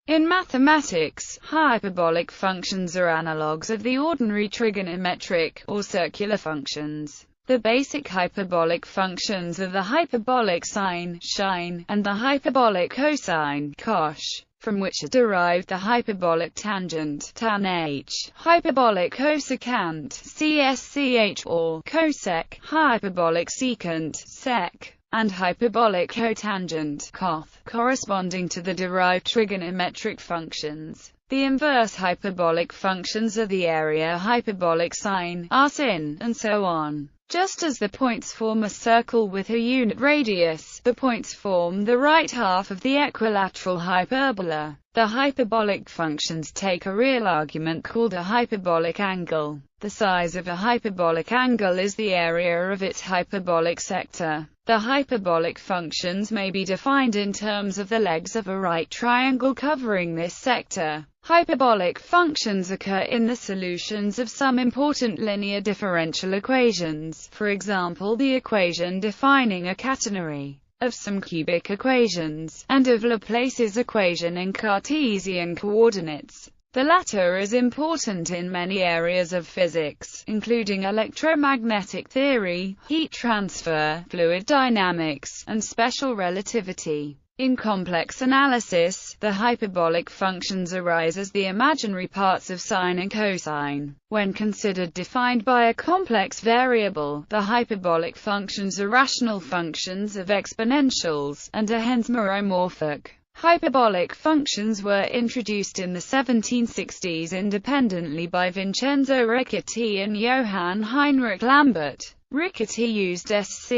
In mathematics, hyperbolic functions are analogues of the ordinary trigonometric, or circular functions. The basic hyperbolic functions are the hyperbolic sine, ʃaɪn, and the hyperbolic cosine, cosh, from which are derived the hyperbolic tangent, tanh, hyperbolic cosecant, csch or cosech, hyperbolic secant, sech, and hyperbolic cotangent, coth, corresponding to the derived trigonometric functions. The inverse hyperbolic functions are the area hyperbolic sine, ℝsin, and so on. Just as the points form a circle with a unit radius, the points form the right half of the equilateral hyperbola. The hyperbolic functions take a real argument called a hyperbolic angle. The size of a hyperbolic angle is the area of its hyperbolic sector. The hyperbolic functions may be defined in terms of the legs of a right triangle covering this sector. Hyperbolic functions occur in the solutions of some important linear differential equations, for example the equation defining a catenary, of some cubic equations, and of Laplace's equation in Cartesian coordinates. The latter is important in many areas of physics, including electromagnetic theory, heat transfer, fluid dynamics, and special relativity. In complex analysis, the hyperbolic functions arise as the imaginary parts of sine and cosine. When considered defined by a complex variable, the hyperbolic functions are rational functions of exponentials, and are hence meromorphic. Hyperbolic functions were introduced in the 1760s independently by Vincenzo Riccati and Johann Heinrich Lambert. Riccati used sc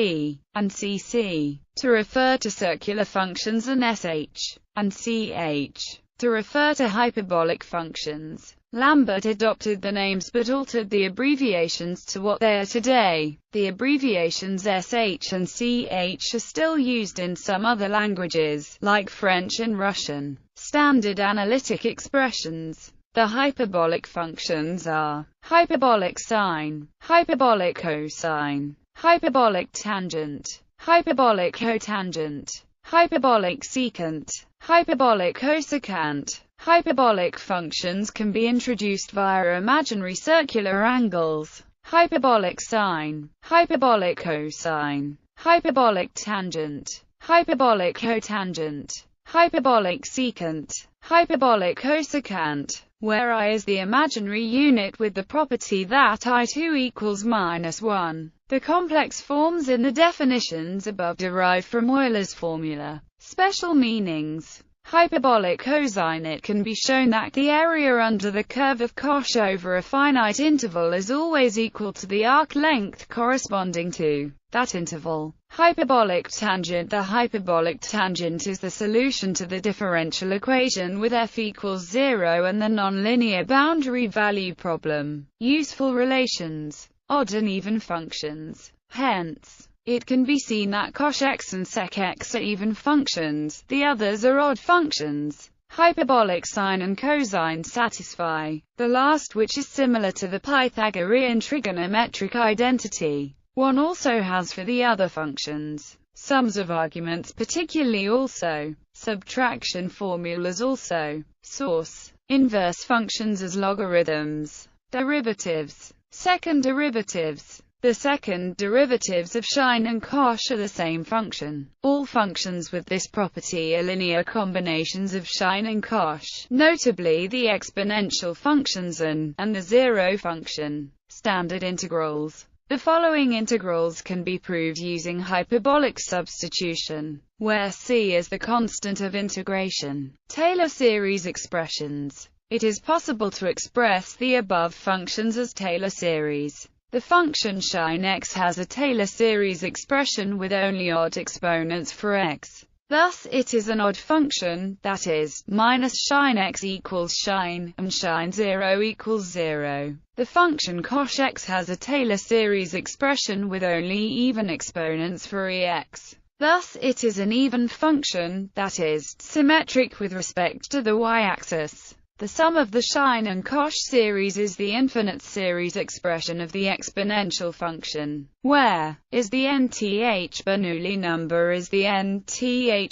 and cc to refer to circular functions and sh and ch to refer to hyperbolic functions. Lambert adopted the names but altered the abbreviations to what they are today. The abbreviations sh and ch are still used in some other languages, like French and Russian. Standard analytic expressions. The hyperbolic functions are hyperbolic sine, hyperbolic cosine, hyperbolic tangent, hyperbolic cotangent, hyperbolic secant, hyperbolic cosecant. Hyperbolic functions can be introduced via imaginary circular angles. Hyperbolic sine, hyperbolic cosine, hyperbolic tangent, hyperbolic cotangent, hyperbolic secant, hyperbolic cosecant, where I is the imaginary unit with the property that I2 equals -1. The complex forms in the definitions above derive from Euler's formula. Special meanings. Hyperbolic cosine. It can be shown that the area under the curve of cosh over a finite interval is always equal to the arc length corresponding to that interval. Hyperbolic tangent. The hyperbolic tangent is the solution to the differential equation with f equals 0 and the nonlinear boundary value problem. Useful relations. Odd and even functions. Hence, it can be seen that cosx and secx are even functions, the others are odd functions. Hyperbolic sine and cosine satisfy the last, which is similar to the Pythagorean trigonometric identity. One also has for the other functions. Sums of arguments particularly also. Subtraction formulas also. Source. Inverse functions as logarithms. Derivatives. Second derivatives. The second derivatives of ʃaɪn and cosh are the same function. All functions with this property are linear combinations of ʃaɪn and cosh, notably the exponential functions and the zero function. Standard integrals. The following integrals can be proved using hyperbolic substitution, where c is the constant of integration. Taylor series expressions. It is possible to express the above functions as Taylor series. The function ʃaɪn x has a Taylor series expression with only odd exponents for x. Thus, it is an odd function, that is, -ʃaɪn x equals ʃaɪn, and ʃaɪn 0 equals 0. The function cosh x has a Taylor series expression with only even exponents for ex. Thus, it is an even function, that is, symmetric with respect to the y-axis. The sum of the sine and cosh series is the infinite series expression of the exponential function, where is the nth Bernoulli number is the nth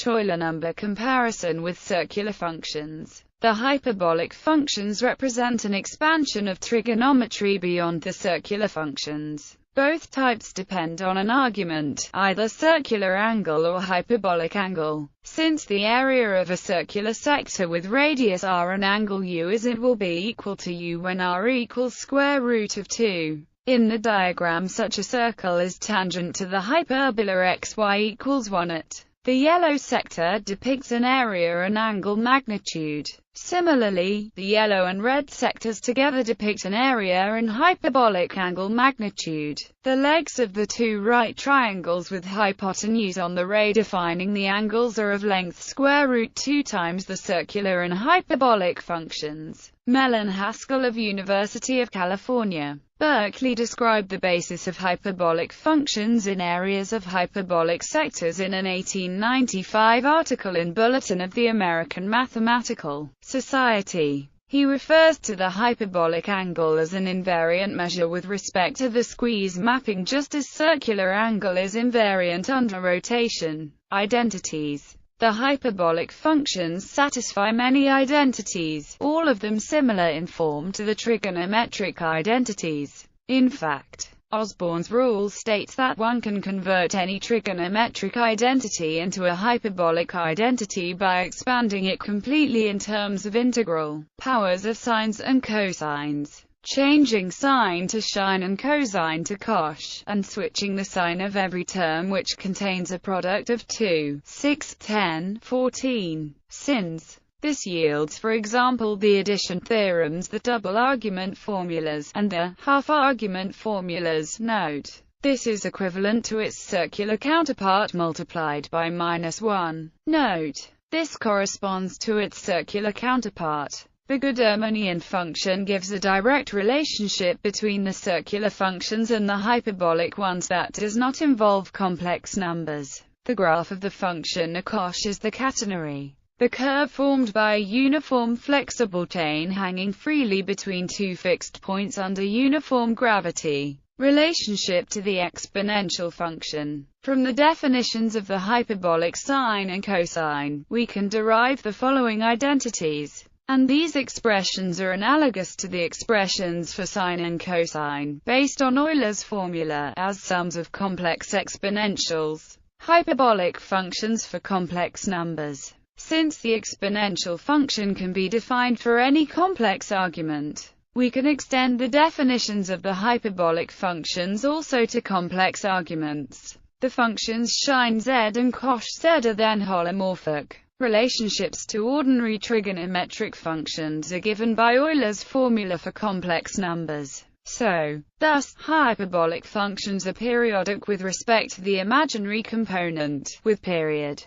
Euler number. Comparison with circular functions. The hyperbolic functions represent an expansion of trigonometry beyond the circular functions. Both types depend on an argument, either circular angle or hyperbolic angle. Since the area of a circular sector with radius r and angle u is, it will be equal to u when r equals square root of 2. In the diagram, such a circle is tangent to the hyperbola xy equals 1 at. The yellow sector depicts an area and angle magnitude. Similarly, the yellow and red sectors together depict an area and hyperbolic angle magnitude. The legs of the two right triangles with hypotenuse on the ray defining the angles are of length square root 2 times the circular and hyperbolic functions. Mellon Haskell of University of California, Berkeley described the basis of hyperbolic functions in areas of hyperbolic sectors in an 1895 article in Bulletin of the American Mathematical Society. He refers to the hyperbolic angle as an invariant measure with respect to the squeeze mapping, just as circular angle is invariant under rotation. Identities. The hyperbolic functions satisfy many identities, all of them similar in form to the trigonometric identities. In fact, Osborn's rule states that one can convert any trigonometric identity into a hyperbolic identity by expanding it completely in terms of integral powers of sines and cosines, changing sine to ʃaɪn and cosine to cosh, and switching the sign of every term which contains a product of 2, 6, 10, 14 sines. This yields, for example, the addition theorems, the double argument formulas, and the half argument formulas. Note: this is equivalent to its circular counterpart multiplied by -1. Note: this corresponds to its circular counterpart. The Gaudomian function gives a direct relationship between the circular functions and the hyperbolic ones that does not involve complex numbers. The graph of the function ℓ is the catenary. The curve formed by a uniform flexible chain hanging freely between two fixed points under uniform gravity. Relationship to the exponential function. From the definitions of the hyperbolic sine and cosine, we can derive the following identities. And these expressions are analogous to the expressions for sine and cosine, based on Euler's formula, as sums of complex exponentials. Hyperbolic functions for complex numbers. Since the exponential function can be defined for any complex argument, we can extend the definitions of the hyperbolic functions also to complex arguments. The functions ʃaɪn and cosh are then holomorphic. Relationships to ordinary trigonometric functions are given by Euler's formula for complex numbers. Thus, hyperbolic functions are periodic with respect to the imaginary component, with period